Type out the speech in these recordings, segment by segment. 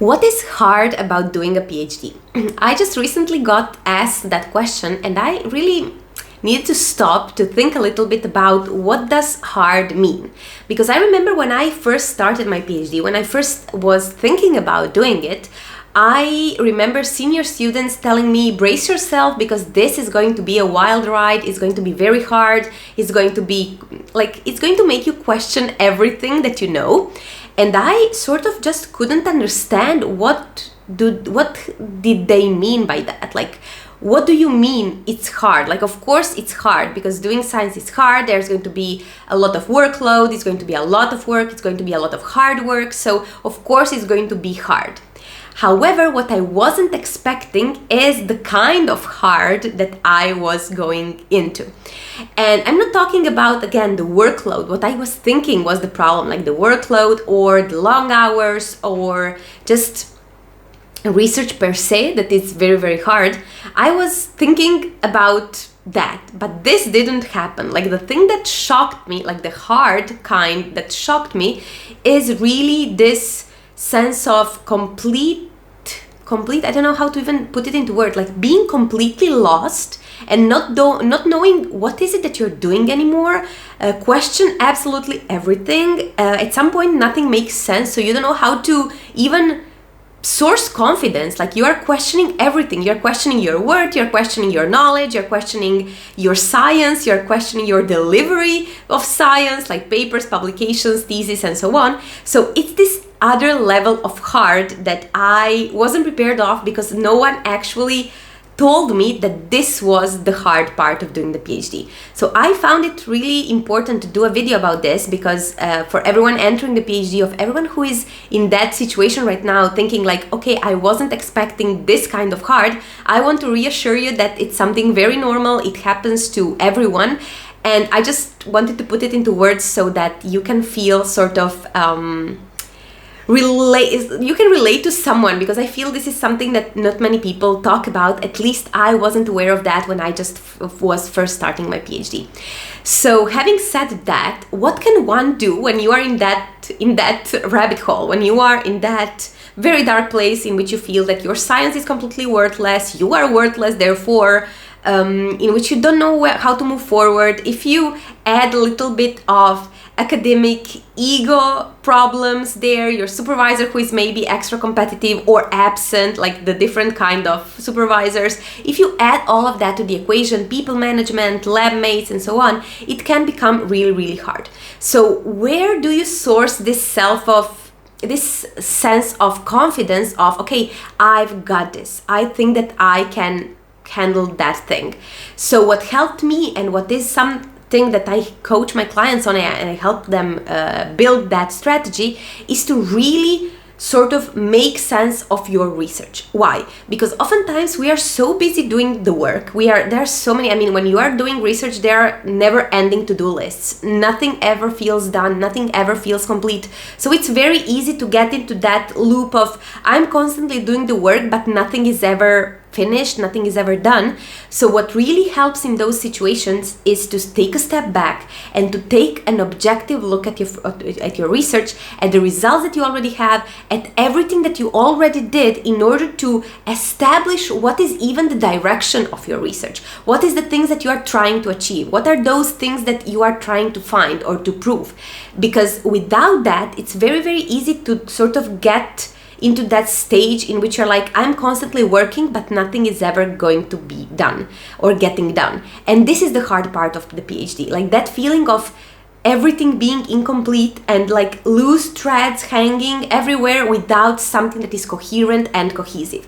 What is hard about doing a PhD? I just recently got asked that question, and I really needed to stop to think a little bit about what does hard mean. Because I remember when I first started my PhD, when I first was thinking about doing it, I remember senior students telling me, brace yourself because this is going to be a wild ride, it's going to be very hard, it's going to be it's going to make you question everything that you know. And I sort of just couldn't understand what did they mean by that. Like, what do you mean it's hard? Like, of course it's hard because doing science is hard. There's going to be a lot of workload, it's going to be a lot of work, it's going to be a lot of hard work. So of course it's going to be hard. However, what I wasn't expecting is the kind of hard that I was going into. And I'm not talking about, again, the workload. What I was thinking was the problem, like the workload or the long hours or just research per se, that is very, very hard. I was thinking about that, but this didn't happen. Like the thing that shocked me, like the hard kind that shocked me, is really this sense of complete, I don't know how to even put it into words, like being completely lost and not knowing what is it that you're doing anymore, question absolutely everything. At some point nothing makes sense, so you don't know how to even source confidence. Like you are questioning everything. You're questioning your work, you're questioning your knowledge, you're questioning your science, you're questioning your delivery of science, like papers, publications, thesis, and so on. So it's this other level of hard that I wasn't prepared of because no one actually told me that this was the hard part of doing the PhD. So I found it really important to do a video about this because for everyone entering the PhD, of everyone who is in that situation right now thinking like, okay, I wasn't expecting this kind of hard, I want to reassure you that it's something very normal. It happens to everyone. And I just wanted to put it into words so that you can feel sort of you can relate to someone, because I feel this is something that not many people talk about. At least I wasn't aware of that when I just was first starting my PhD. So having said that, what can one do when you are in that rabbit hole, when you are in that very dark place in which you feel that your science is completely worthless, you are worthless, therefore in which you don't know how to move forward? If you add a little bit of academic ego problems there, your supervisor who is maybe extra competitive or absent, like the different kind of supervisors, if you add all of that to the equation, people management, lab mates, and so on, it can become really, really hard. So where do you source this sense of confidence of, okay, I've got this, I think that I can handle that thing? So what helped me, and what is something that I coach my clients on and I help them build that strategy, is to really sort of make sense of your research. Why? Because oftentimes we are so busy doing the work. There are so many, when you are doing research, there are never ending to-do lists. Nothing ever feels done, nothing ever feels complete. So it's very easy to get into that loop of I'm constantly doing the work, but nothing is ever finished, nothing is ever done. So what really helps in those situations is to take a step back and to take an objective look at your research, at the results that you already have, at everything that you already did, in order to establish what is even the direction of your research. What is the things that you are trying to achieve? What are those things that you are trying to find or to prove? Because without that, it's very, very easy to sort of get into that stage in which you're like, I'm constantly working, but nothing is ever going to be done or getting done. And this is the hard part of the PhD, like that feeling of everything being incomplete and like loose threads hanging everywhere without something that is coherent and cohesive.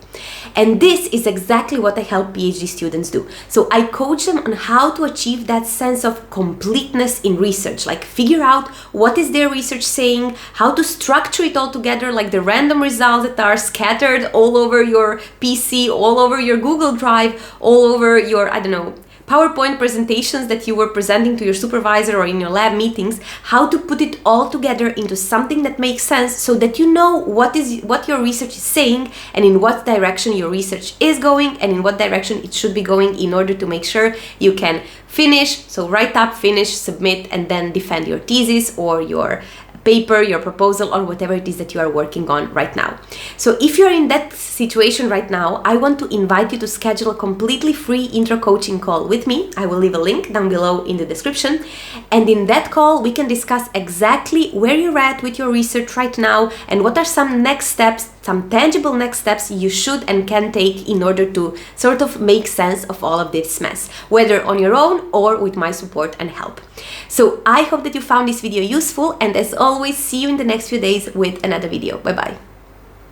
And this is exactly what I help PhD students do. So I coach them on how to achieve that sense of completeness in research, like figure out what is their research saying, how to structure it all together, like the random results that are scattered all over your PC, all over your Google Drive, all over your, PowerPoint presentations that you were presenting to your supervisor or in your lab meetings, how to put it all together into something that makes sense so that you know what your research is saying and in what direction your research is going and in what direction it should be going, in order to make sure you can finish, so write up, finish, submit, and then defend your thesis or your paper, your proposal, or whatever it is that you are working on right now. So if you're in that situation right now, I want to invite you to schedule a completely free intro coaching call with me. I will leave a link down below in the description. And in that call, we can discuss exactly where you're at with your research right now and what are some next steps, some tangible next steps you should and can take in order to sort of make sense of all of this mess, whether on your own or with my support and help. So I hope that you found this video useful, and as always, see you in the next few days with another video. Bye bye.